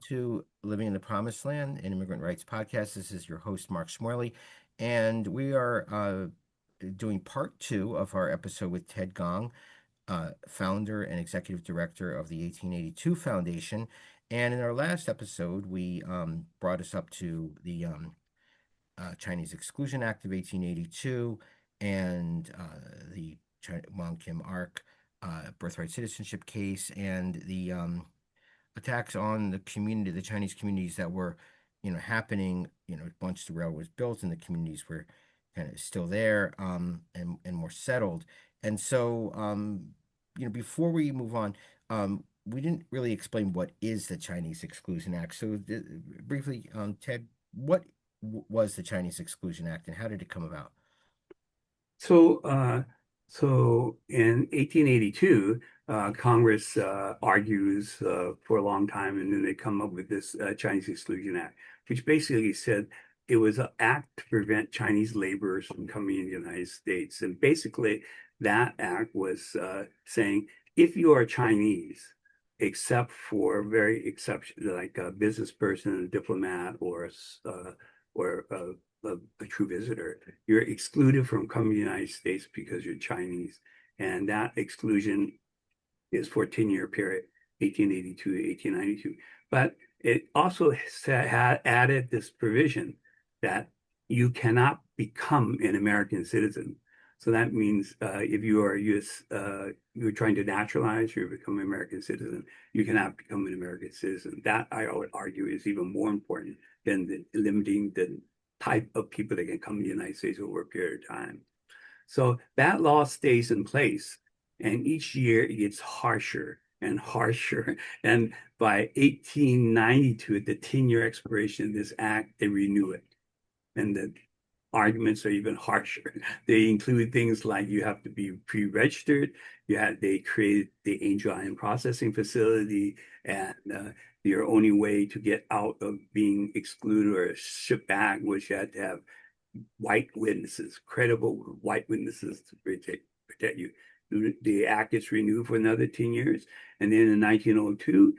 to Living in the Promised Land, an immigrant rights podcast. This is your host, Mark Smorley, and we are doing part two of our episode with Ted Gong, founder and executive director of the 1882 Foundation. And in our last episode, we brought us up to the Chinese Exclusion Act of 1882 and the Wong Kim Ark birthright citizenship case and the attacks on the community, the Chinese communities that were, happening, once the rail was built and the communities were kind of still there, and more settled. And so, before we move on, we didn't really explain what is the Chinese Exclusion Act. So, briefly, Ted, what was the Chinese Exclusion Act and how did it come about? So in 1882, Congress argues for a long time, and then they come up with this Chinese Exclusion Act, which basically said it was an act to prevent Chinese laborers from coming in the United States. And basically, that act was saying if you are Chinese, except for very exception, like a business person, a diplomat, or a true visitor, you're excluded from coming to the United States because you're Chinese. And that exclusion is for a 10-year period, 1882 to 1892. But it also had added this provision that you cannot become an American citizen. So that means if you are US, you're trying to naturalize, you become an American citizen, you cannot become an American citizen. That, I would argue, is even more important than limiting the type of people that can come to the United States over a period of time. So that law stays in place, and each year it gets harsher and harsher. And by 1892, at the 10-year expiration of this act, they renew it. And the arguments are even harsher. They include things like you have to be pre-registered. They created the Angel Island processing facility, and your only way to get out of being excluded or shipped back was you had to have white witnesses, credible white witnesses to protect you. The act is renewed for another 10 years. And then in 1902,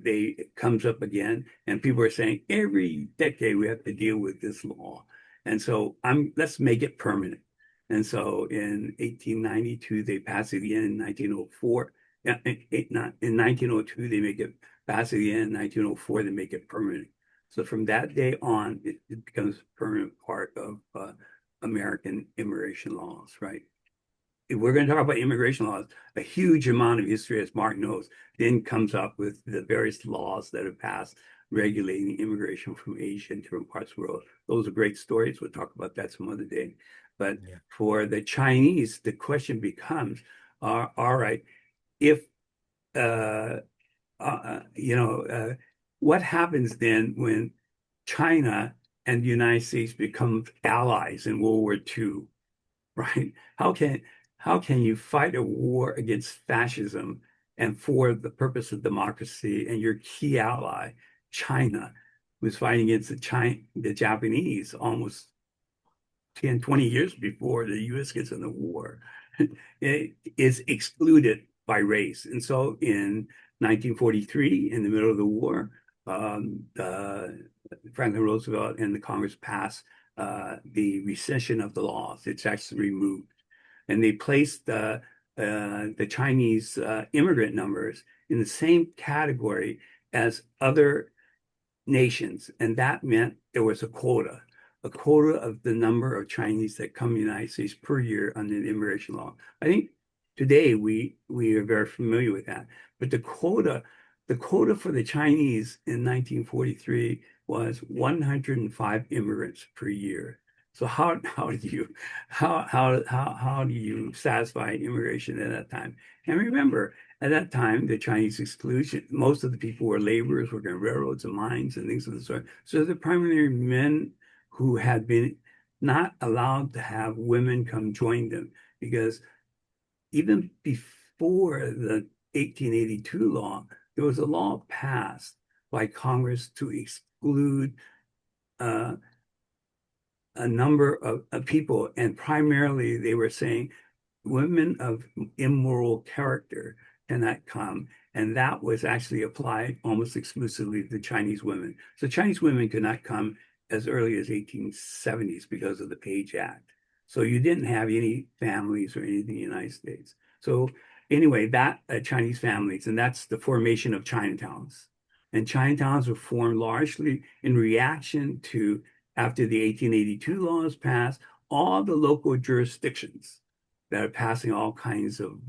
it comes up again, and people are saying every decade we have to deal with this law. And so let's make it permanent. And so in 1892, they pass it again in 1904. In 1902, they make it pass it again. In 1904, they make it permanent. So from that day on, it becomes a permanent part of American immigration laws, right? If we're going to talk about immigration laws, a huge amount of history, as Mark knows, then comes up with the various laws that have passed regulating immigration from Asia and different parts of the world. Those are great stories. We'll talk about that some other day. But for the Chinese, the question becomes, all right, if, what happens then when China and the United States become allies in World War II, right? How can you fight a war against fascism and for the purpose of democracy, and your key ally, China, was fighting against the Japanese almost 10, 20 years before the US gets in the war, it is excluded by race. And so in 1943, in the middle of the war, Franklin Roosevelt and the Congress passed the rescission of the laws. It's actually removed. And they placed the Chinese immigrant numbers in the same category as other nations. And that meant there was a quota of the number of Chinese that come to the United States per year under the immigration law. I think today we are very familiar with that. But the quota for the Chinese in 1943 was 105 immigrants per year. So how do you satisfy immigration at that time? And remember, at that time, the Chinese exclusion, most of the people were laborers working on railroads and mines and things of the sort. So the primarily men who had been not allowed to have women come join them, because even before the 1882 law, there was a law passed by Congress to exclude a number of people, and primarily they were saying women of immoral character cannot come. and that was actually applied almost exclusively to Chinese women. So Chinese women could not come as early as 1870s because of the Page Act. So you didn't have any families or anything in the United States. So anyway, that Chinese families, and that's the formation of Chinatowns. And Chinatowns were formed largely in reaction to, after the 1882 laws passed, all the local jurisdictions that are passing all kinds of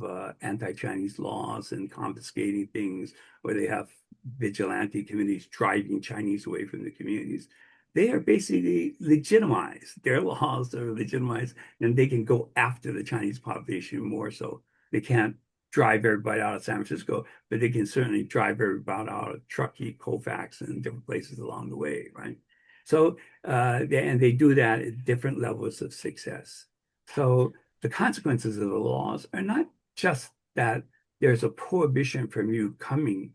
anti-Chinese laws and confiscating things, where they have vigilante committees driving Chinese away from the communities. They are basically legitimized. Their laws are legitimized, and they can go after the Chinese population more so. They can't drive everybody out of San Francisco, but they can certainly drive everybody out of Truckee, Colfax, and different places along the way, right? So, and they do that at different levels of success. So the consequences of the laws are not just that there's a prohibition from you coming,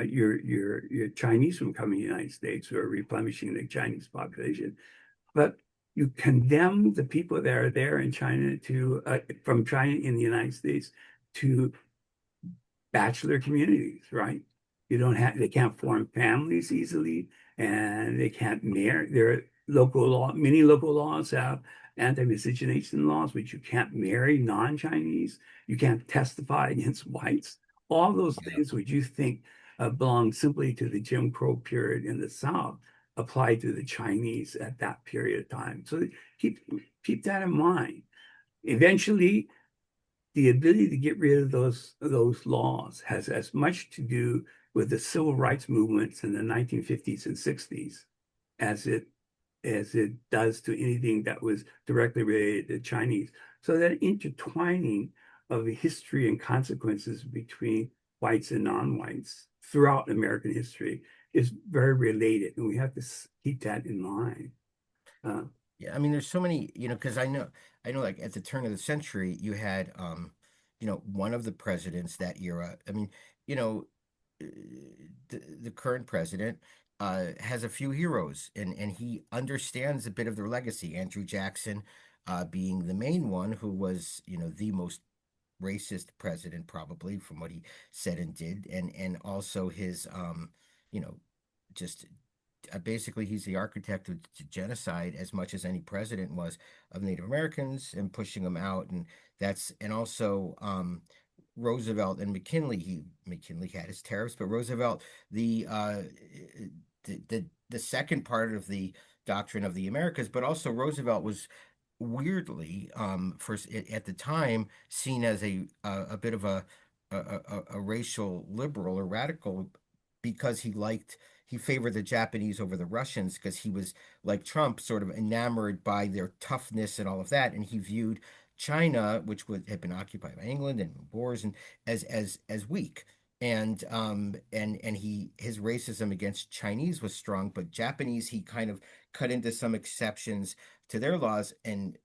your Chinese from coming to the United States or replenishing the Chinese population, but you condemn the people that are there in China to from China in the United States to bachelor communities, right? You don't have, they can't form families easily, and they can't marry. There are local law, many local laws have anti-miscegenation laws, which you can't marry non-Chinese. You can't testify against whites. All those Yeah. things which you think belong simply to the Jim Crow period in the South apply to the Chinese at that period of time. So keep that in mind. Eventually, the ability to get rid of those laws has as much to do with the civil rights movements in the 1950s and 60s as it does to anything that was directly related to Chinese. So that intertwining of the history and consequences between whites and non-whites throughout American history is very related, and we have to keep that in mind. Uh, Yeah, I mean, there's so many, because I know, like at the turn of the century, you had, one of the presidents that era. I mean, you know, uh, the current president has a few heroes, and he understands a bit of their legacy. Andrew Jackson, being the main one, who was, the most racist president probably from what he said and did, and also his, you know, just basically he's the architect of genocide as much as any president was of Native Americans and pushing them out, and also Roosevelt and McKinley. McKinley had his tariffs, but Roosevelt, the the second part of the doctrine of the Americas, but also Roosevelt was weirdly, first at the time, seen as a bit of a racial liberal or radical, because he favored the Japanese over the Russians, because he was, like Trump, sort of enamored by their toughness and all of that, and he viewed China, which had been occupied by England and wars, and as weak. And his racism against Chinese was strong, but Japanese, he kind of cut into some exceptions to their laws, and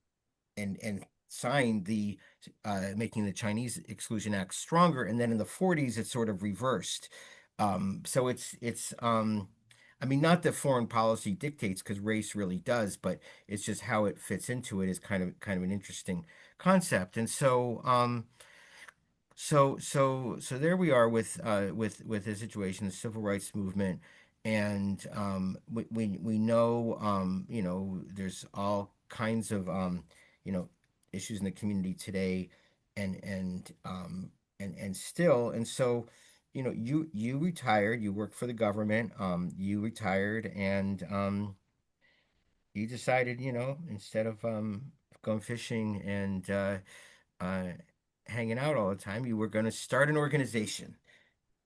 signed the making the Chinese Exclusion Act stronger. And then in the 40s, it sort of reversed. So it's I mean, not that foreign policy dictates, because race really does, but it's just how it fits into it is kind of an interesting concept. And so there we are with with the situation, the civil rights movement, and we know, there's all kinds of you know issues in the community today, and still, and so, you retired, you worked for the government, you retired, and you decided, instead of going fishing and uh, hanging out all the time, you were going to start an organization.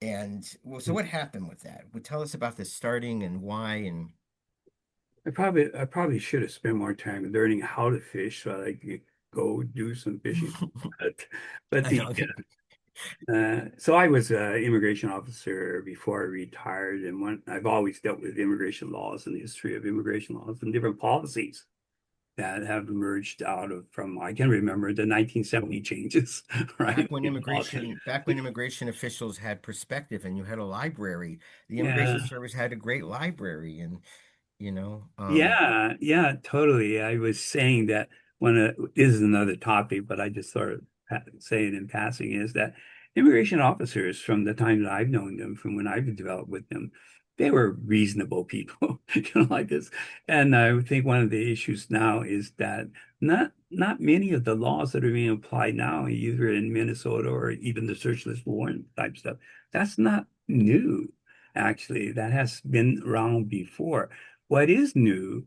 And well, so what happened with that? Well, tell us about this starting and why. And I probably should have spent more time learning how to fish so I could go do some fishing. But, but I the know. so I was an immigration officer before I retired, and I've always dealt with immigration laws and the history of immigration laws and different policies that have emerged out of from I can remember the 1970 changes, right? Back when immigration officials had perspective, and you had a library, the Immigration Yeah, Service had a great library, and you know, um, yeah, totally. I was saying that this is another topic, but I just sort of say it in passing, is that immigration officers from the time that I've known them, from when I've developed with them, they were reasonable people, like this. And I think one of the issues now is that not many of the laws that are being applied now, either in Minnesota or even the search list warrant type stuff, that's not new, actually. That has been around before. What is new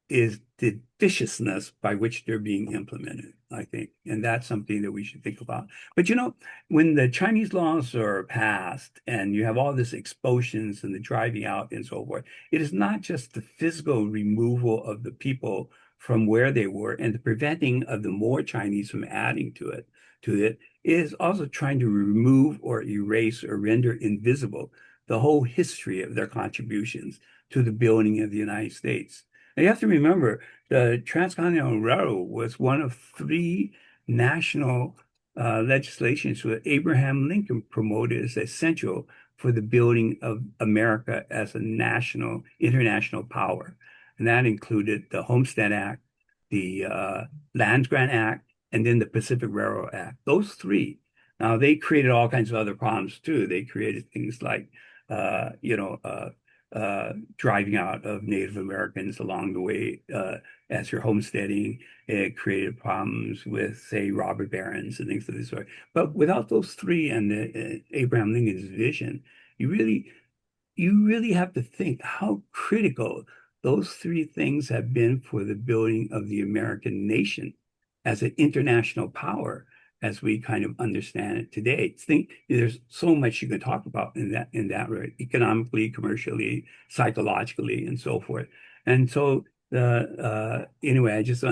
is the viciousness by which they're being implemented, I think. And that's something that we should think about. But when the Chinese laws are passed and you have all this expulsions and the driving out and so forth, it is not just the physical removal of the people from where they were and the preventing of the more Chinese from adding to it is also trying to remove or erase or render invisible the whole history of their contributions to the building of the United States. Now, you have to remember the Transcontinental Railroad was one of three national legislations that Abraham Lincoln promoted as essential for the building of America as a national, international power. And that included the Homestead Act, the Lands Grant Act, and then the Pacific Railroad Act. Those three. Now, they created all kinds of other problems too. They created things like, driving out of Native Americans along the way as you're homesteading. It created problems with, say, robber barons and things of this sort. But without those three and Abraham Lincoln's vision, you really have to think how critical those three things have been for the building of the American nation as an international power as we kind of understand it today. There's so much you can talk about in that right, economically, commercially, psychologically, and so forth. And so anyway, I just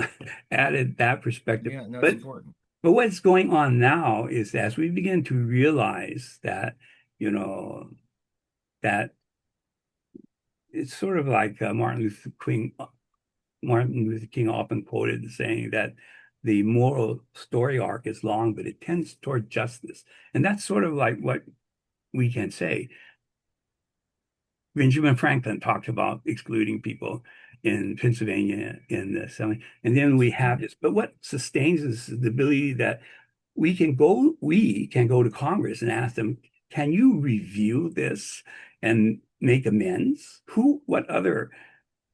added that perspective. Yeah, no, it's But important. but what's going on now is as we begin to realize that, you know, that it's sort of like Martin Luther King often quoted saying that the moral story arc is long, but it tends toward justice. And that's sort of like what we can say. Benjamin Franklin talked about excluding people in Pennsylvania in the 70s. And then we have this. But what sustains this is the ability that we can go to Congress and ask them, can you review this and make amends? What other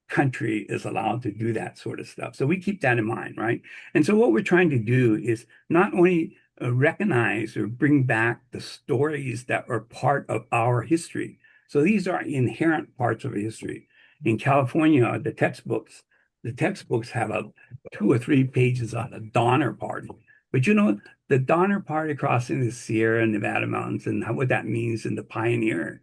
country is allowed to do that sort of stuff? So we keep that in mind, right? And so what we're trying to do is not only recognize or bring back the stories that are part of our history. So these are inherent parts of our history. In California, the textbooks have 2 or 3 pages on the Donner Party. But the Donner Party crossing the Sierra Nevada mountains and what that means in the pioneering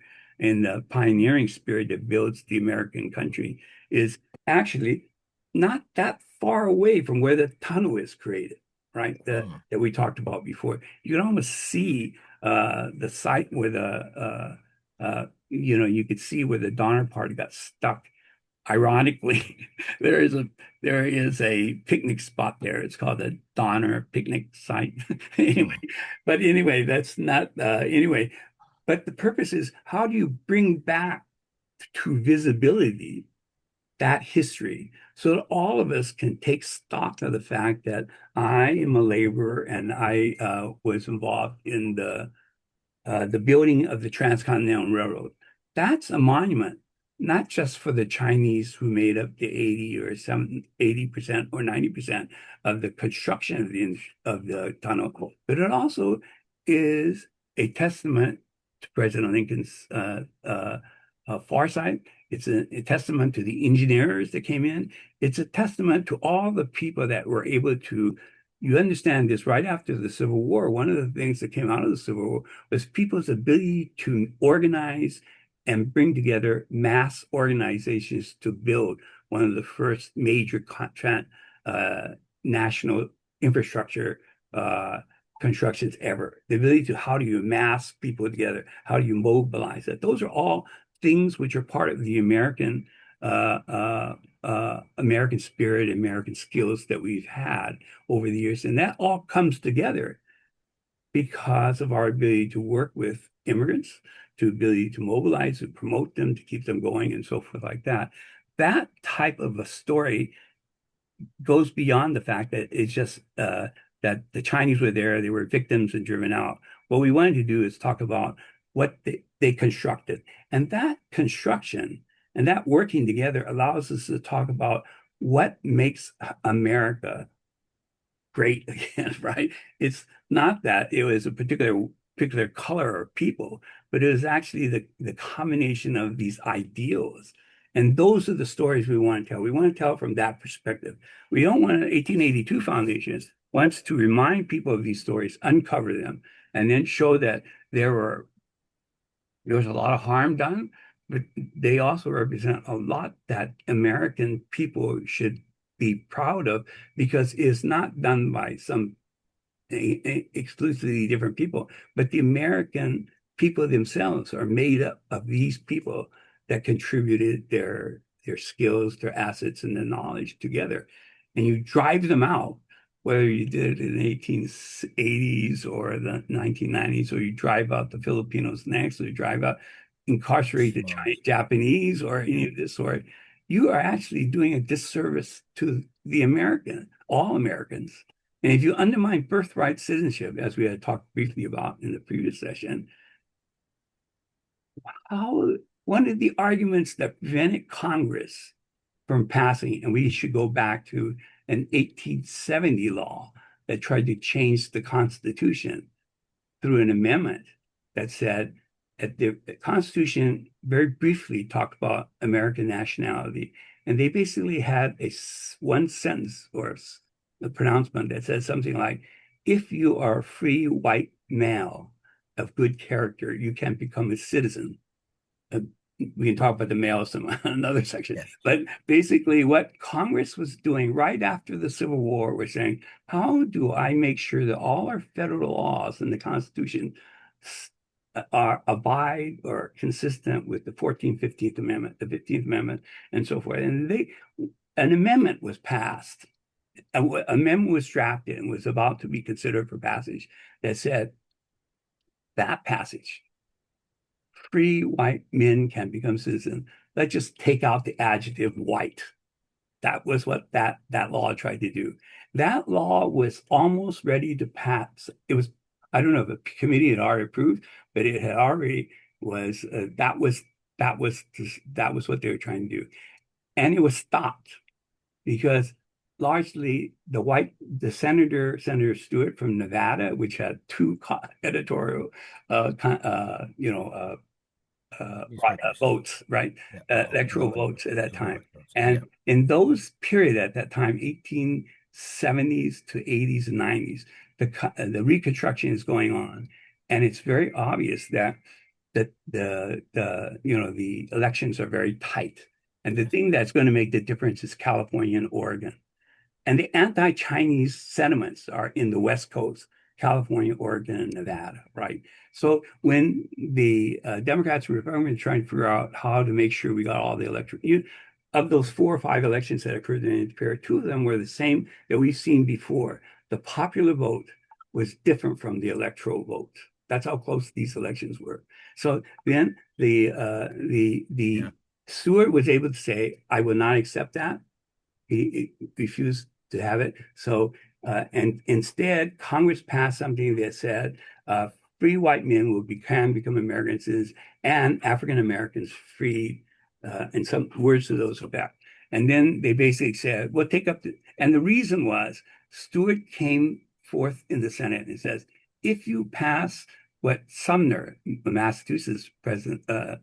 spirit that builds the American country is actually not that far away from where the tunnel is created, right? Hmm. That we talked about before. You can almost see the site where you could see where the Donner Party got stuck. Ironically, there is a picnic spot there. It's called the Donner Picnic Site. Hmm. Anyway, that's not anyway. But the purpose is how do you bring back to visibility that history so that all of us can take stock of the fact that I am a laborer and I was involved in the building of the Transcontinental Railroad. That's a monument, not just for the Chinese who made up the 80% or 90% of the construction of the tunnel, but it also is a testament to President Lincoln's foresight. It's a testament to the engineers that came in. It's a testament to all the people that were able to. You understand this right after the Civil War. One of the things that came out of the Civil War was people's ability to organize and bring together mass organizations to build one of the first major national infrastructure constructions ever. The ability to how do you mass people together? How do you mobilize it? Those are all things which are part of the American spirit, American skills that we've had over the years. And that all comes together because of our ability to work with immigrants, to ability to mobilize and promote them, to keep them going and so forth like that. That type of a story goes beyond the fact that it's just that the Chinese were there, they were victims and driven out. What we wanted to do is talk about what they constructed. And that construction and that working together allows us to talk about what makes America great again, right? It's not that it was a particular color or people, but it was actually the combination of these ideals. And those are the stories we want to tell. We want to tell from that perspective. We don't want an 1882 Foundation wants to remind people of these stories, uncover them, and then show that there was a lot of harm done, but they also represent a lot that American people should be proud of because it's not done by some exclusively different people, but the American people themselves are made up of these people that contributed their skills, their assets, and their knowledge together. And you drive them out, whether you did it in the 1880s or the 1990s, or you drive out the Filipinos next, or you drive out, incarcerate the Chinese. Japanese or any of this sort, you are actually doing a disservice to the American, all Americans. And if you undermine birthright citizenship, as we had talked briefly about in the previous session, how one of the arguments that prevented Congress from passing, and we should go back to an 1870 law that tried to change the Constitution through an amendment that said that the Constitution very briefly talked about American nationality. And they basically had one sentence or a pronouncement that says something like, if you are a free white male of good character, you can become a citizen. Uh, we can talk about the male some another section, Yes. but basically what Congress was doing right after the Civil War was saying, how do I make sure that all our federal laws and the Constitution are abide or consistent with the 14th, 15th Amendment, the 15th Amendment, and so forth. And an amendment was passed. An amendment was drafted and was about to be considered for passage that said that passage, free white men can become citizens. Let's just take out the adjective white. That was what that law tried to do. That law was almost ready to pass. It was, I don't know if the committee had already approved, but it had already was that was what they were trying to do. And it was stopped because largely Senator Stewart from Nevada, which had two editorial you know Newspapers. votes, right? Yeah. Electoral Well, votes at that the vote. time. And Yeah. in those period at that time, 1870s to 80s and 90s, the Reconstruction is going on. And it's very obvious that the elections are very tight. And the Yes. thing that's going to make the difference is California and Oregon. And the anti-Chinese sentiments are in the West Coast, California, Oregon, and Nevada, right? So when the Democrats and Republicans trying to figure out how to make sure we got all the of those 4 or 5 elections that occurred in the period, 2 of them were the same that we've seen before. The popular vote was different from the electoral vote. That's how close these elections were. So then Yeah. the Stewart was able to say, I will not accept that. He refused to have it. So, and instead, Congress passed something that said free white men can become American citizens and African Americans freed, and some words to those effect. And then they basically said, well, and the reason was Stewart came forth in the Senate and says, if you pass what Sumner, the Massachusetts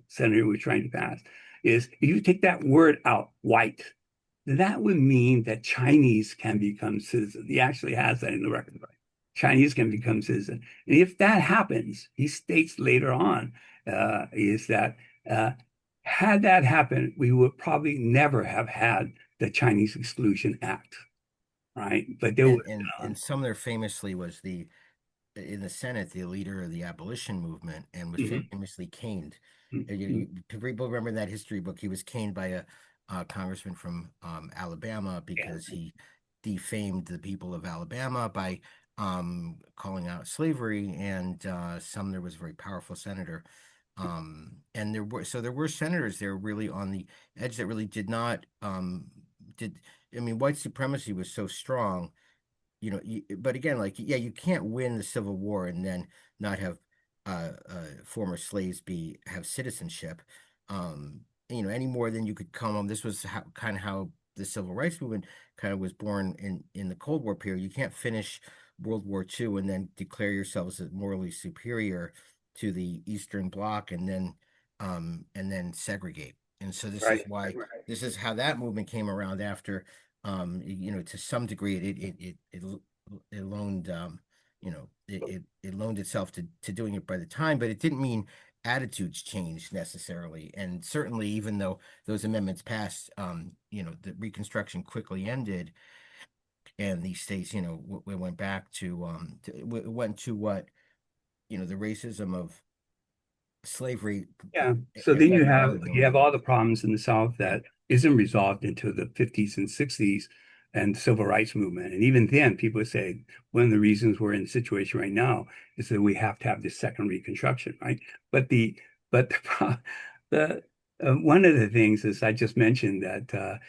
senator, was trying to pass, is if you take that word out, white, that would mean that Chinese can become citizens. He actually has that in the record. Right? Chinese can become citizens. And if that happens, he states later on, is that had that happened, we would probably never have had the Chinese Exclusion Act, right? But there was, And Sumner famously was the in the Senate, the leader of the abolition movement, and was mhm, famously caned. mhm, People remember that history book. He was caned by a congressman from Alabama yeah, because he defamed the people of Alabama by calling out slavery. And Sumner was a very powerful senator. And there were senators there really on the edge that really did not did I mean white supremacy was so strong but again, like, yeah, you can't win the Civil War and then not have former slaves be have citizenship, any more than you could come. This was kind of how the Civil Rights Movement kind of was born in the Cold War period. You can't finish World War II and then declare yourselves as morally superior to the Eastern Bloc and then segregate. And so this is Right. why this is how that movement came around after to some degree, it loaned, it loaned itself to doing it by the time, but it didn't mean attitudes changed necessarily. And certainly, even though those amendments passed, the Reconstruction quickly ended, and these states, we went back went to what, the racism of slavery Yeah. So then affected all the you have Northern. all the problems in the South Yeah. that isn't resolved into the 50s and 60s and civil rights movement. And even then, people say one of the reasons we're in the situation right now is that we have to have this second Reconstruction, right? But the one of the things is I just mentioned that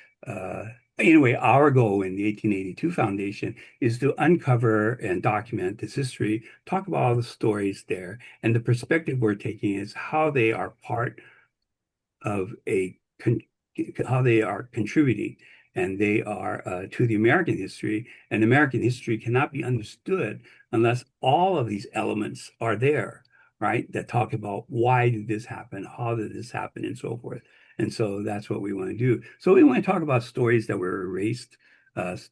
anyway, our goal in the 1882 Foundation is to uncover and document this history, talk about all the stories there, and the perspective we're taking is how they are part of how they are contributing and they are to the American history. And American history cannot be understood unless all of these elements are there, right? That talk about why did this happen, how did this happen, and so forth. And so that's what we want to do. So we want to talk about stories that were erased,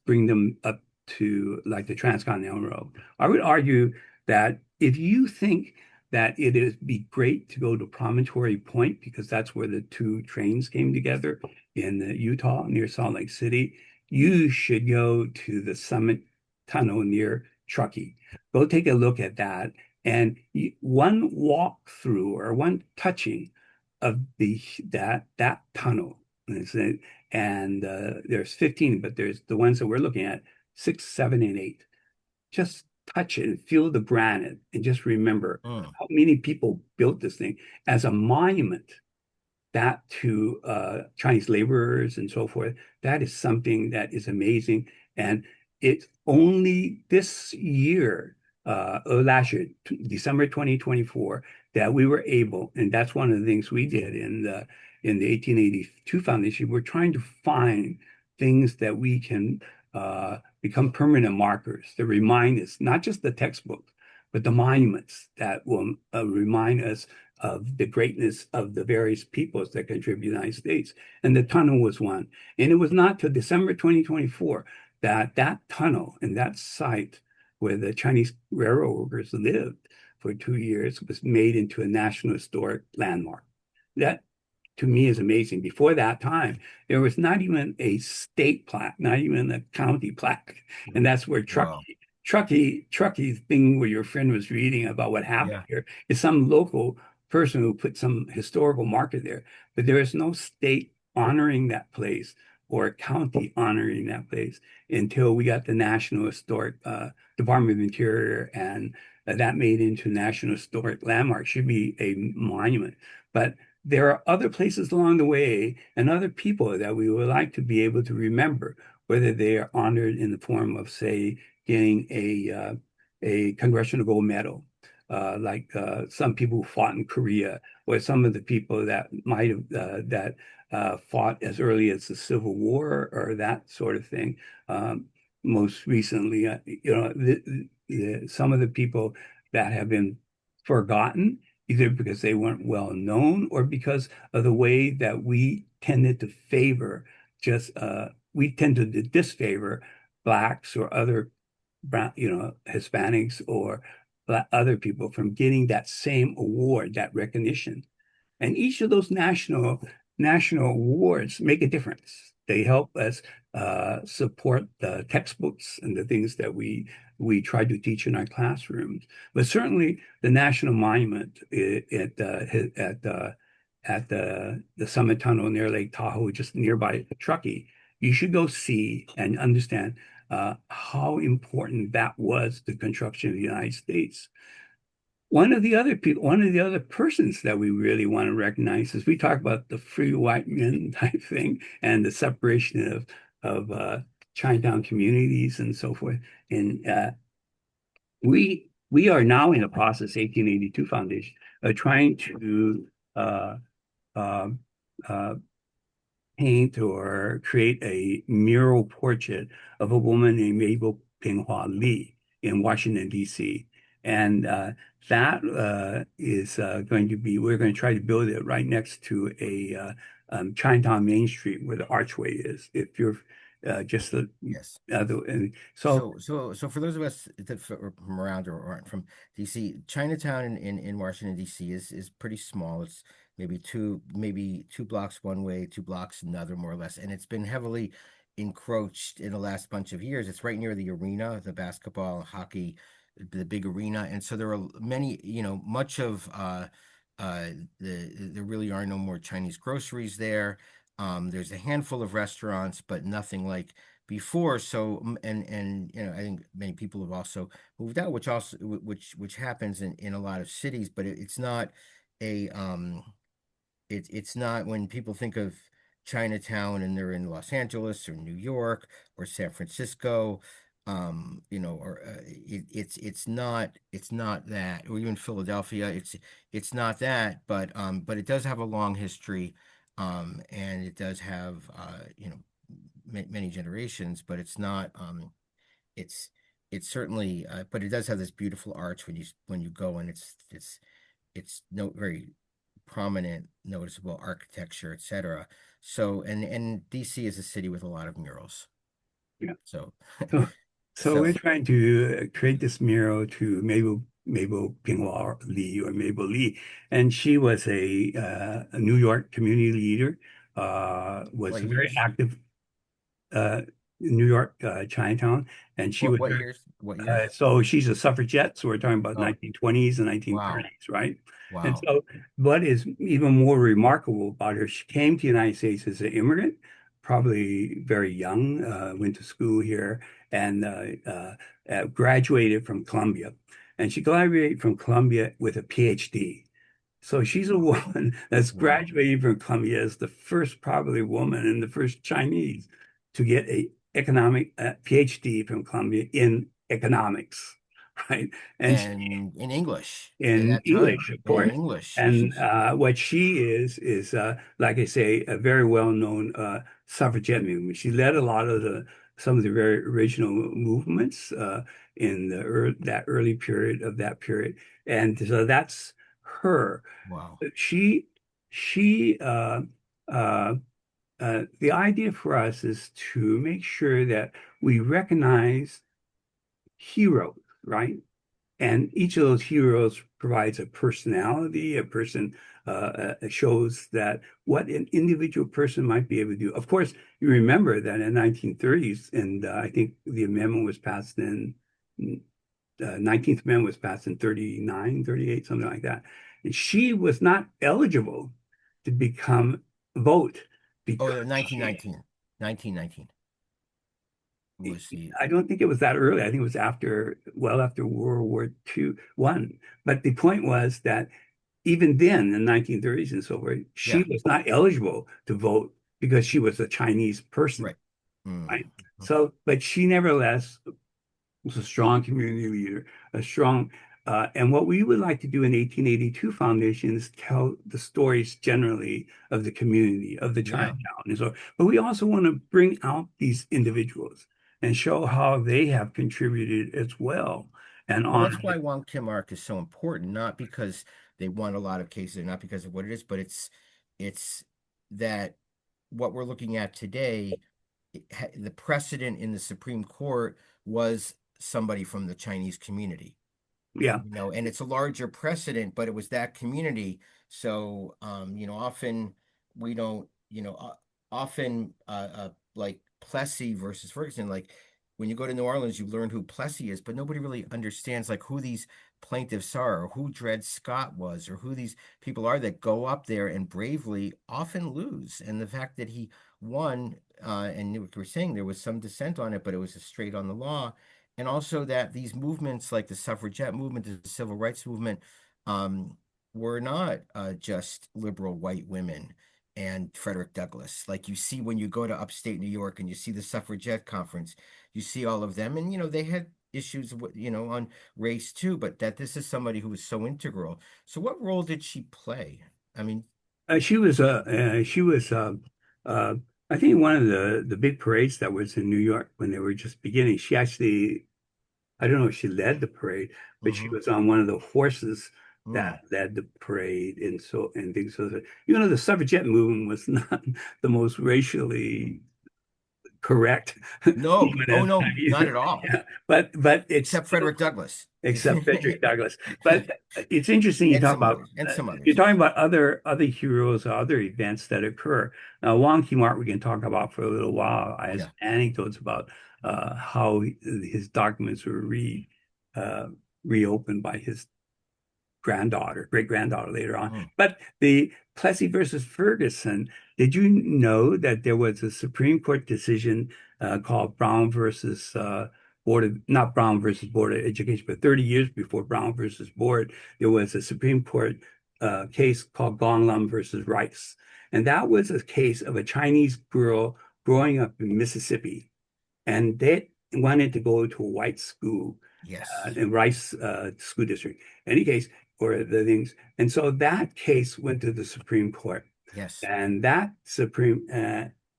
bring them up to like the Transcontinental Road. I would argue that if you think that it is be great to go to Promontory Point because that's where the two trains came together in Utah near Salt Lake City. You should go to the Summit Tunnel near Truckee. Go take a look at that. And one walk through or one touching of that tunnel. And there's 15, but there's the ones that we're looking at, 6, 7, and 8. Just touch it and feel the granite and just remember Mm. how many people built this thing as a monument that to Chinese laborers and so forth. That is something that is amazing. And it's only this year, or last year, December 2024, that we were able, and that's one of the things we did in the 1882 Foundation. We're trying to find things that we can become permanent markers that remind us, not just the textbook, but the monuments that will remind us of the greatness of the various peoples that contribute to the United States. And the tunnel was one. And it was not till December 2024 that that tunnel and that site where the Chinese railroad workers lived for 2 years was made into a National Historic Landmark. That to me is amazing. Before that time, there was not even a state plaque, not even a county plaque. And that's where Wow. Truckee thing where your friend was reading about what happened Yeah. here is some local person who put some historical marker there. But there is no state honoring that place or a county honoring that place until we got the National Historic Department of Interior, and that made into National Historic Landmark, should be a monument. But there are other places along the way and other people that we would like to be able to remember, whether they are honored in the form of, say, getting a Congressional Gold Medal, like some people who fought in Korea, or some of the people that might have fought as early as the Civil War, or that sort of thing. Most recently, some of the people that have been forgotten, either because they weren't well known or because of the way that we tended to favor we tended to disfavor blacks or other brown, Hispanics or other people from getting that same award, that recognition. And each of those national awards make a difference. They help us support the textbooks and the things that we try to teach in our classrooms. But certainly, the national monument at the Summit Tunnel near Lake Tahoe, just nearby Truckee, you should go see and understand how important that was to the construction of the United States. One of the other persons that we really want to recognize is we talk about the free white men type thing and the separation of Chinatown communities and so forth. And we are now in the process, 1882 Foundation, trying to uh, uh, uh, paint or create a mural portrait of a woman named Mabel Ping-Hua Lee in Washington, D.C. And that is going to be, we're going to try to build it right next to a Chinatown Main Street where the archway is. If you're just Yes. and so, So for those of us that are from around or aren't from DC, Chinatown in Washington DC is pretty small. It's maybe two blocks one way, two blocks another, more or less, and it's been heavily encroached in the last bunch of years. It's right near the arena, the basketball, hockey, the big arena, and so there are many, much of uh there really are no more Chinese groceries there. There's a handful of restaurants, but nothing like before. So and I think many people have also moved out, which happens in a lot of cities, but it's not a it's not when people think of Chinatown and they're in Los Angeles or New York or San Francisco, or it's not that, or even Philadelphia. It's not that, but it does have a long history, and it does have many generations, but it's not it's it's certainly but it does have this beautiful arch when you go, and it's no very prominent, noticeable architecture, etc. So and DC is a city with a lot of murals. yeah. So So, so so we're trying to create this mural to Mabel Ping-Hua Lee or Mabel Lee, and she was a New York community leader, was what very years? active in New York, Chinatown, and she was What years? What years? so she's a suffragette, so we're talking about Oh, 1920s and wow. 1930s, right? And Wow. so what is even more remarkable about her, she came to the United States as an immigrant, probably very young, went to school here and graduated from Columbia. And she graduated from Columbia with a PhD. So she's a woman that's Wow. graduating from Columbia as the first probably woman and the first Chinese to get a economic PhD from Columbia in economics, right? And she, And in English at in that time, English, of and in course. English, which And is what she is like I say, a very well-known suffragette movement. She led a lot of the some of the very original movements in that early period of that period, and so that's her. wow. She she uh, the idea for us is to make sure that we recognize heroes, right? And each of those heroes provides a personality, a person shows that what an individual person might be able to do. Of course, you remember that in 1930s, and I think the amendment was passed in 19th Amendment was passed in 39, 38, something like that. And she was not eligible to become vote Oh, because she 1919. 1919 was the I don't think it was that early. I think it was after, well, after World War II, one. But the point was that even then, in the 1930s and so forth, she yeah, was not eligible to vote because she was a Chinese person, right. Mm. right? So, but she nevertheless was a strong community leader, a strong, and what we would like to do in 1882 Foundation is tell the stories generally of the community, of the Yeah. Chinatown. And so, but we also want to bring out these individuals and show how they have contributed as well and Well, honor that's why Wong Kim arc is so important, not because they won a lot of cases, not because of what it is, but it's that what we're looking at today, the precedent in the Supreme Court was somebody from the Chinese community. yeah, And it's a larger precedent, but it was that community. So, often we don't, often, like Plessy versus Ferguson, like when you go to New Orleans, you learn who Plessy is, but nobody really understands like who these plaintiffs are, or who Dred Scott was, or who these people are that go up there and bravely often lose. And the fact that he won, and we were saying there was some dissent on it, but it was a straight on the law, and also that these movements like the suffragette movement, the civil rights movement, um, were not just liberal white women. and Frederick Douglass. Like you see when you go to upstate New York and you see the Suffragette conference, you see all of them, and they had issues with, on race too, but that this is somebody who was so integral. So what role did she play? I mean, She was uh, I think one of the big parades that was in New York when they were just beginning. She actually, I don't know if she led the parade, but she hmm was on one of the horses mm. that led the parade, and so and things. So that, the suffragette movement was not the most racially correct No, movement oh at the no, time not either. at all, Yeah, but it's except still Frederick Douglass. except Frederick Douglass. But it's interesting you And talk some about others, and some you're others. talking about other heroes or other events that occur. Now, Wong Kim-Art we can talk about for a little while as Yeah. anecdotes about how his documents were uh, reopened by his granddaughter, great granddaughter later on. Mm. But the Plessy versus Ferguson, did you know that there was a Supreme Court decision called Brown versus not Brown versus Board of Education, but 30 years before Brown versus Board, there was a Supreme Court case called Gong Lam versus Rice. And that was a case of a Chinese girl growing up in Mississippi, and they wanted to go to a white school Yes, in Rice School District. Any case, or the things. And so that case went to the Supreme Court, yes. and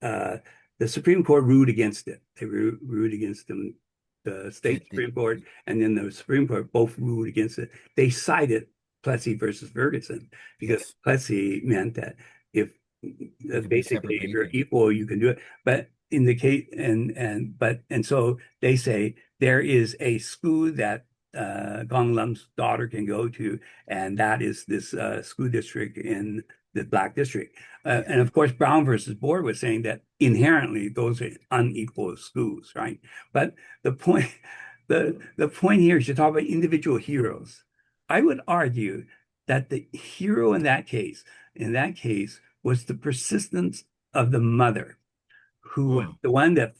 uh, the Supreme Court ruled against it. They ruled against them, the state The Supreme Court, and then the Supreme Court both ruled against it. They cited Plessy versus Ferguson because yes, Plessy meant that if you could be basically separately if you're equal. equal, you can do it. But in the case, and so they say there is a school that Gong Lam's daughter can go to, and that is this school district in the Black District. Yeah. And of course, Brown versus Board was saying that inherently those are unequal schools, right? But the point, the point here is you talk about individual heroes. I would argue that the hero in that case, was the persistence of the mother who was Mm. the one that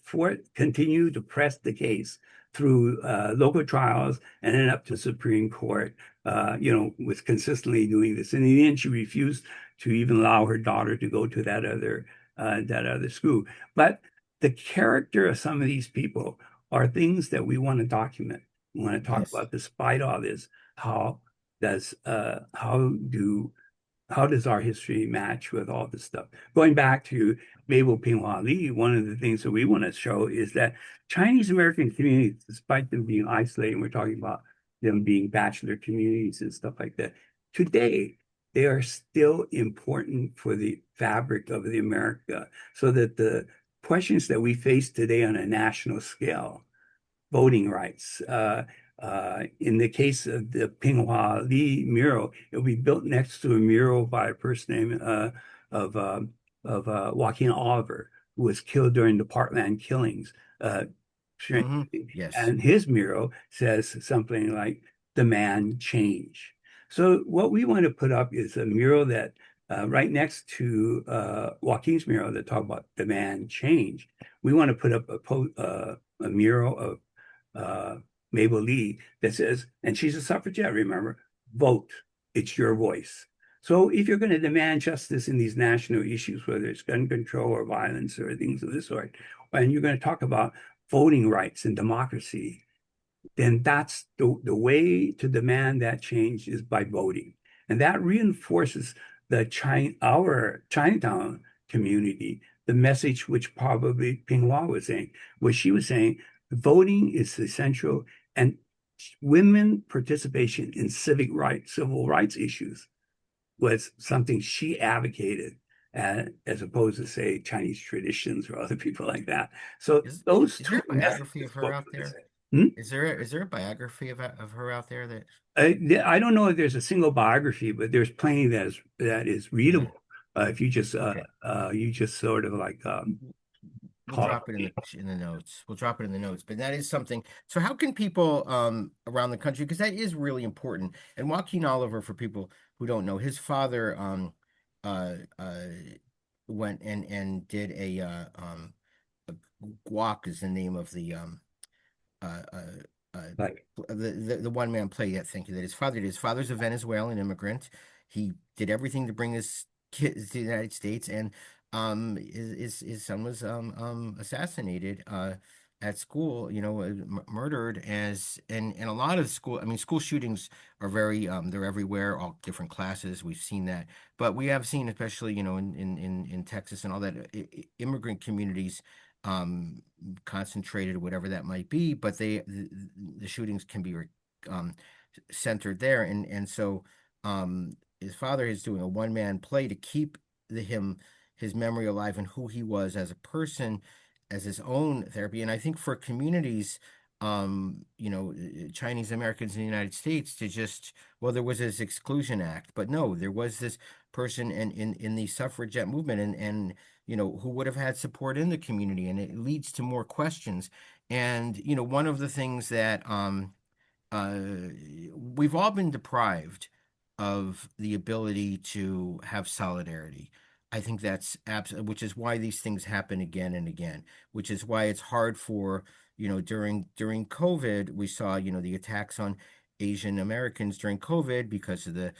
continued to press the case through local trials and then up to Supreme Court, was consistently doing this. And in the end, she refused to even allow her daughter to go to that other school. But the character of some of these people are things that we want to document. We want to talk Yes. about, despite all this, how does how does our history match with all this stuff? Going back to Mabel Ping-Hua Lee, one of the things that we want to show is that Chinese American communities, despite them being isolated, and we're talking about them being bachelor communities and stuff like that, today they are still important for the fabric of the America, so that the questions that we face today on a national scale, voting rights. In the case of the Ping-Hua Li mural, it will be built next to a mural by a person named of Joaquin Oliver, who was killed during the Parkland killings. Yes. And his mural says something like "Demand change." So what we want to put up is a mural that right next to Joaquin's mural that talk about demand change. We want to put up a mural of uh, Mabel Lee that says, and she's a suffragette, remember, vote, it's your voice. So if you're going to demand justice in these national issues, whether it's gun control or violence or things of this sort, and you're going to talk about voting rights and democracy, then that's the way to demand that change is by voting. And that reinforces our Chinatown community, the message which probably Ping-Hua was saying, where she was saying voting is essential and women participation in civil rights issues was something she advocated as opposed to say Chinese traditions or other people like that. So Is those is there two a biography messages of her both out the there? same. Hmm? Is there a biography of her out there that I don't know if there's a single biography, but there's plenty that is yeah. readable. If Okay. you just sort of like We'll call drop it it. in the notes. We'll drop it in the notes. But that is something. So how can people around the country, because that is really important. And Joaquin Oliver, for people who don't know, his father uh uh went and did a guac is the name of the uh, uh, uh, Like, the one man play. Yeah, thank you. That his father did. His father's a Venezuelan immigrant. He did everything to bring his kids to the United States, and his son was assassinated at school, murdered and a lot of school. I mean, school shootings are very they're everywhere, all different classes. We've seen that, but we have seen, especially in Texas and all that, immigrant communities um concentrated, whatever that might be, but the shootings can be um centered there, and so his father is doing a one-man play to keep his memory alive and who he was as a person, as his own therapy. And I think for communities, Chinese Americans in the United States, to just, well, there was this Exclusion Act, but no, there was this person in the suffragette movement, and who would have had support in the community, and it leads to more questions. And one of the things that uh, we've all been deprived of the ability to have solidarity. I think that's absolutely, which is why these things happen again and again, which is why it's hard for, during COVID, we saw, the attacks on Asian Americans during COVID because of the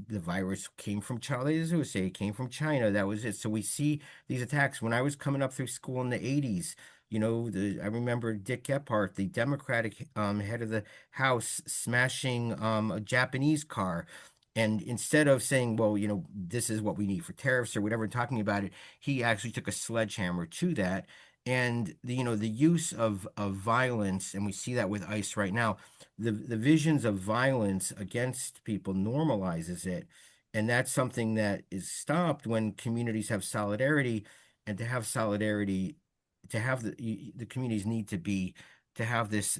virus came from China. They say it came from China. That was it. So we see these attacks. When I was coming up through school in the 80s, I remember Dick Gephardt, the Democratic head of the House, smashing a Japanese car. And instead of saying, well, this is what we need for tariffs or whatever, talking about it, he actually took a sledgehammer to that. And the use of violence, and we see that with ICE right now, the visions of violence against people normalizes it, and that's something that is stopped when communities have solidarity. And to have solidarity, to have the communities need to have this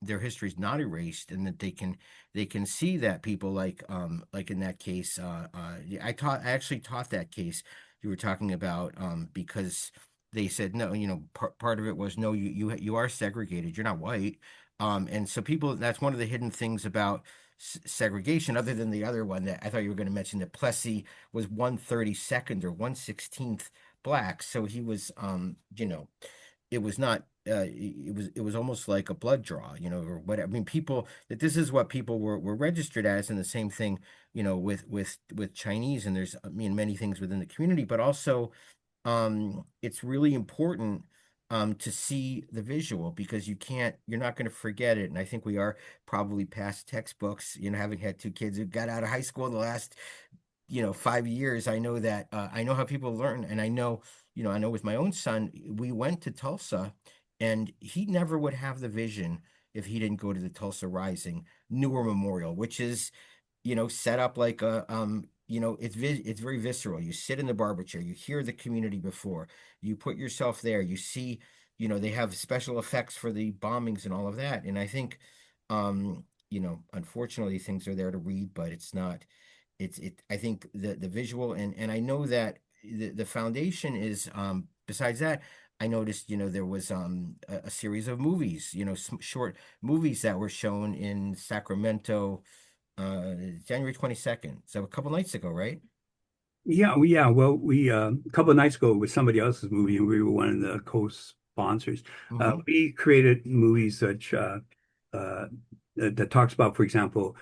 their history is not erased, and that they can see that people like in that case, I actually taught that case you were talking about, because they said no, part of it was, no, you are segregated, you're not white. And so people, that's one of the hidden things about segregation, other than the other one that I thought you were going to mention, that Plessy was 1/32 or 1/16 black. So he was, it was not, it was almost like a blood draw, or what. I mean, people, that this is what people were registered as, and the same thing, with Chinese. And there's, I mean, many things within the community, but also it's really important to see the visual, because you're not going to forget it. And I think we are probably past textbooks, having had two kids who got out of high school in the last 5 years. I know that, I know how people learn, and I know with my own son, we went to Tulsa, and he never would have the vision if he didn't go to the Tulsa Rising Newer Memorial, which is set up like it's very visceral. You sit in the barber chair, you hear the community before, you put yourself there, you see, they have special effects for the bombings and all of that. And I think, unfortunately, things are there to read, but it's not. I think the visual, and I know that the foundation is, besides that, I noticed, there was a series of movies, short movies that were shown in Sacramento, January 22nd. So a couple nights ago, right? Yeah. Well, we a couple of nights ago with somebody else's movie, and we were one of the co-sponsors. Mm-hmm. We created movies uh, that talks about, for example,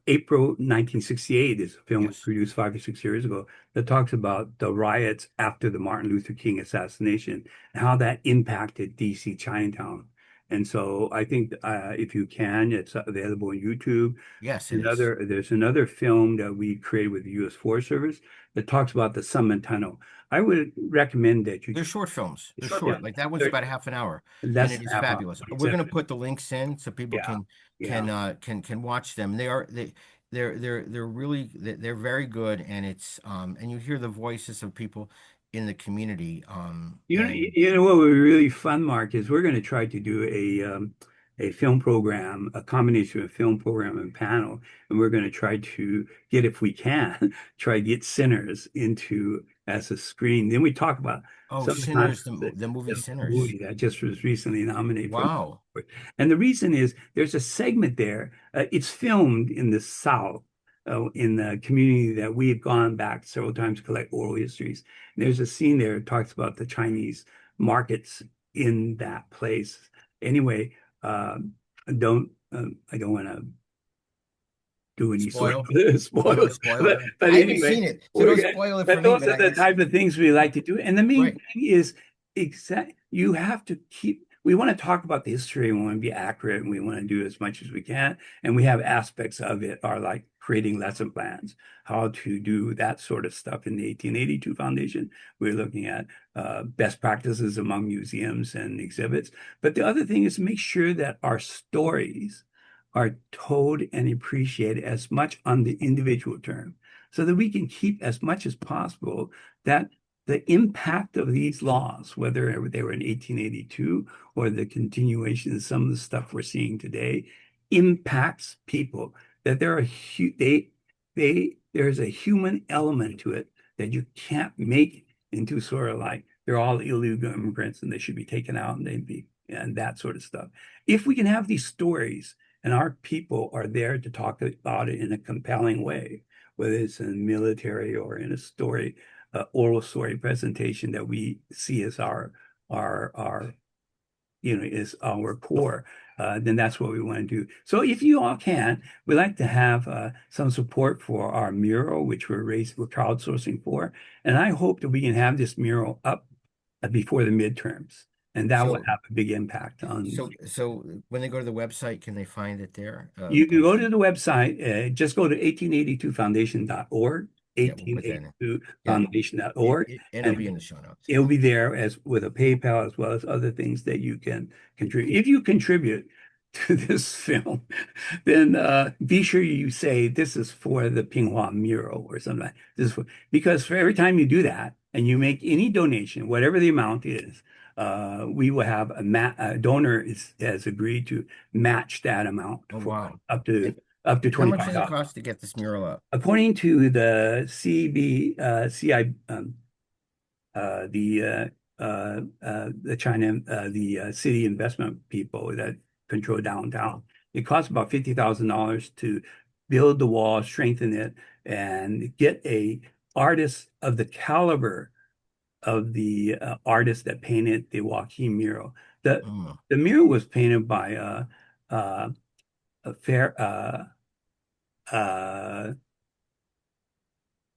April 1968 is a film we Yes. produced 5 or 6 years ago that talks about the riots after the Martin Luther King assassination and how that impacted DC Chinatown. And so I think if you can, it's available on YouTube. Yes, it is. There's another film that we created with the U.S. Forest Service that talks about the Summit Tunnel. I would recommend that you They're short films. They're short, yeah, short. Like that one's they're about a half an hour, and less it than is half hour, fabulous. We're 47 going to minutes. put the links in so people Yeah, yeah. can watch them. They're really, they're very good, and it's and you hear the voices of people in the community, and You know what would be really fun, Mark, is we're going to try to do a film program, a combination of film program and panel, and we're going to try to get, if we can, try to get Sinners into as a screen. Then we talk about oh, some of the Sinners, concepts the movie the Sinners. movie that just was recently nominated for. Wow. And the reason is there's a segment there. It's filmed in the South, in the community that we have gone back several times to collect oral histories. And there's a scene there that talks about the Chinese markets in that place. Anyway, I don't want to do any sort Spoil? of You don't want spoils. to spoil But for me? but I haven't anyway, seen it, so don't spoil it for but me. those But are the type of things we like to do. And the main right. thing is exact. You have to keep. We want to talk about the history and we want to be accurate and we want to do as much as we can. And we have aspects of it are like creating lesson plans, how to do that sort of stuff in the 1882 Foundation. We're looking at best practices among museums and exhibits. But the other thing is to make sure that our stories are told and appreciated as much on the individual term so that we can keep as much as possible that the impact of these laws, whether they were in 1882 or the continuation of some of the stuff we're seeing today, impacts people. That there are there's a human element to it that you can't make into sort of like they're all illegal immigrants and they should be taken out and they'd be and that sort of stuff. If we can have these stories and our people are there to talk about it in a compelling way, whether it's in the military or in a story, oral story presentation that we see as our is our core, then that's what we want to do. So if you all can, we'd like to have some support for our mural, which we're crowdsourcing for. And I hope that we can have this mural up before the midterms. And that will So have a big impact on. so when they go to the website, can they find it there? You can go to the website, just go to 1882foundation.org, Yeah, we'll put that in. Yeah, 1882foundation.org, and it'll and be in the show notes. it'll be there as with a PayPal as well as other things that you can contribute. If you contribute to this film, then be sure you say this is for the Ping-Hua mural or something like this. Because for every time you do that and you make any donation, whatever the amount is, we will have a donor has agreed to match that amount Oh for wow! up to And up to how much does it $25. cost to get this mural up? According to the CI, the China, the city investment people that control downtown. It costs about $50,000 to build the wall, strengthen it, and get a artist of the caliber of the artist that painted the Joaquin mural. The Mm. the mural was painted by uh, a fair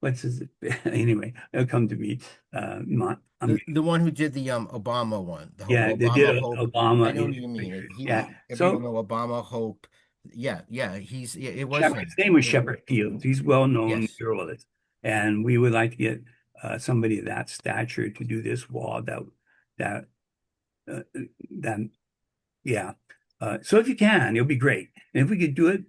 what's his anyway, it'll come to me. I'm The one who did the Obama one, the Yeah, they did Obama Hope. I Obama know what you mean. yeah. If people So know Obama Hope, yeah, it was Shepard, his him. name was It was, Shepard Fields. He's well-known yes. muralist, and we would like to get somebody of that stature to do this wall. That uh, that yeah. So if you can, it'll be great. And if we could do it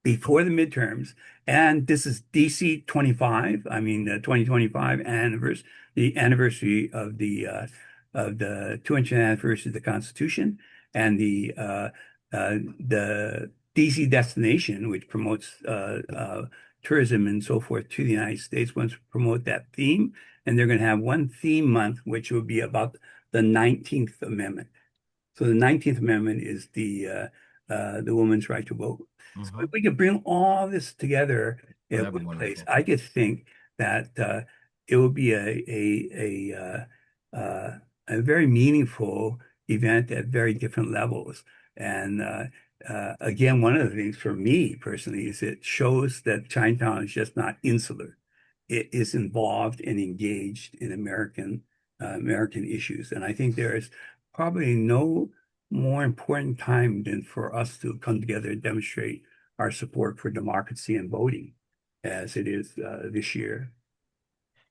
before the midterms. And this is DC 25, I mean, the 2025 anniversary, the anniversary of the 200th anniversary of the Constitution and the DC destination, which promotes tourism and so forth to the United States, wants to promote that theme. And they're going to have one theme month, which will be about the 19th Amendment. So the 19th Amendment is the woman's right to vote. So Hmm. if we could bring all this together Oh, in that'd be one place, wonderful. I could think that it would be a very meaningful event at very different levels. And again, one of the things for me personally is it shows that Chinatown is just not insular. It is involved and engaged in American issues. And I think there is probably no more important time than for us to come together and demonstrate our support for democracy and voting as it is this year.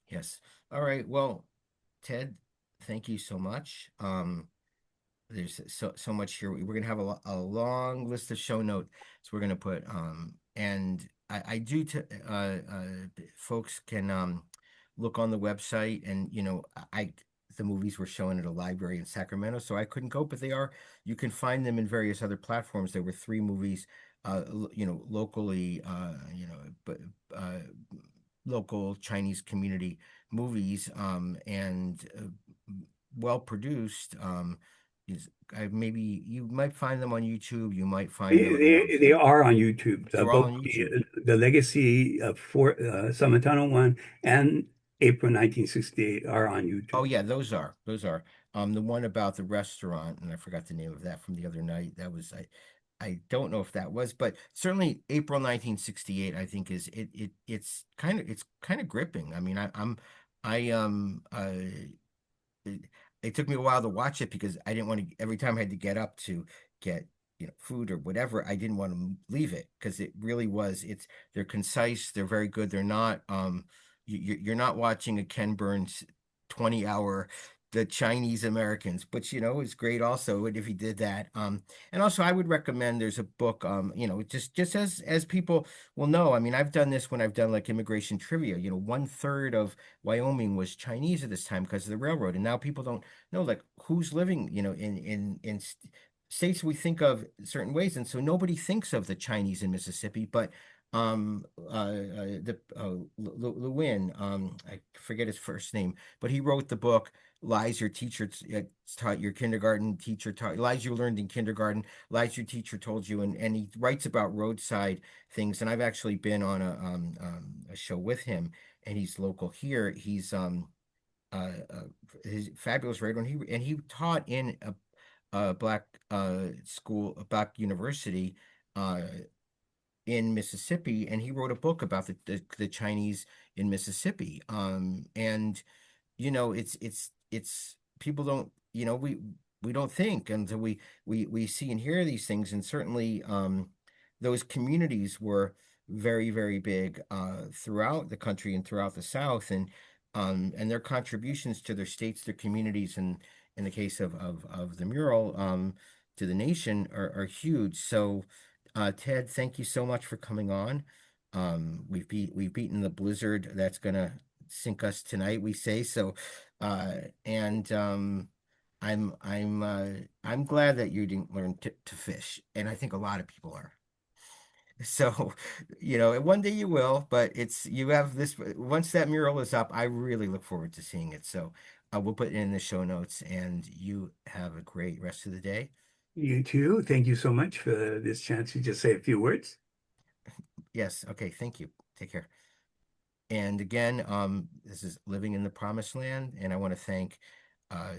Yes. All right. Well, Ted, thank you so much. There's so much here. We're gonna have a long list of show notes. We're gonna put and I do t folks can look on the website and I the movies were shown at a library in Sacramento, so I couldn't go, but they are you can find them in various other platforms. There were three movies locally but uh local Chinese community movies and well produced. Maybe you might find them on YouTube. You might find them. They are on YouTube. They're all Both on YouTube. the Legacy of Summit Tunnel one and April 1968 are on Oh YouTube. yeah, those are. The one about the restaurant, and I forgot the name of that from the other night. That was I don't know if that was, but certainly April 1968, I think it's kind of gripping. I mean, I it, it took me a while to watch it because I didn't want to, every time I had to get up to get, food or whatever, I didn't want to leave it because it really was, they're concise, they're very good. They're not, you're not watching a Ken Burns 20-hour, the Chinese Americans, but it's great also if he did that. And also I would recommend there's a book, just as people will know. I mean, I've done this when I've done like immigration trivia. 1/3 of Wyoming was Chinese at this time because of the railroad, and now people don't know like who's living, in states we think of certain ways, and so nobody thinks of the Chinese in Mississippi, but the Lewin, I forget his first name, but he wrote the book Lies Your Teacher Taught Your Kindergarten Teacher Taught Lies You Learned in Kindergarten, Lies Your Teacher Told You, and he writes about roadside things. And I've actually been on a show with him, and he's local here. He's fabulous writer, and he taught in a black school, a black university uh, in Mississippi, and he wrote a book about the Chinese in Mississippi. And it's people don't, we don't think, and so we see and hear these things, and certainly those communities were very, very big throughout the country and throughout the South, and their contributions to their states, their communities, and in the case of the mural, to the nation are huge. So, Ted, thank you so much for coming on. We've beaten the blizzard that's gonna sink us tonight, we say. So, and I'm glad that you didn't learn to fish, and I think a lot of people are. So, one day you will, but you have this, once that mural is up, I really look forward to seeing it. So, we'll put it in the show notes, and you have a great rest of the day. You too. Thank you so much for this chance to just say a few words. Yes, okay, thank you. Take care. And again, this is Living in the Promised Land, and I want to thank uh,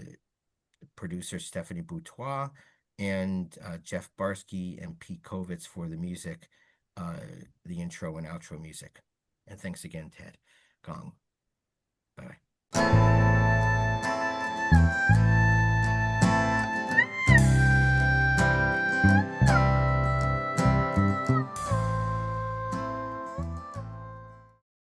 producer Stephanie Buatois and Jeff Barsky and Pete Kovitz for the music, uh, the intro and outro music. And thanks again, Ted Gong. Bye.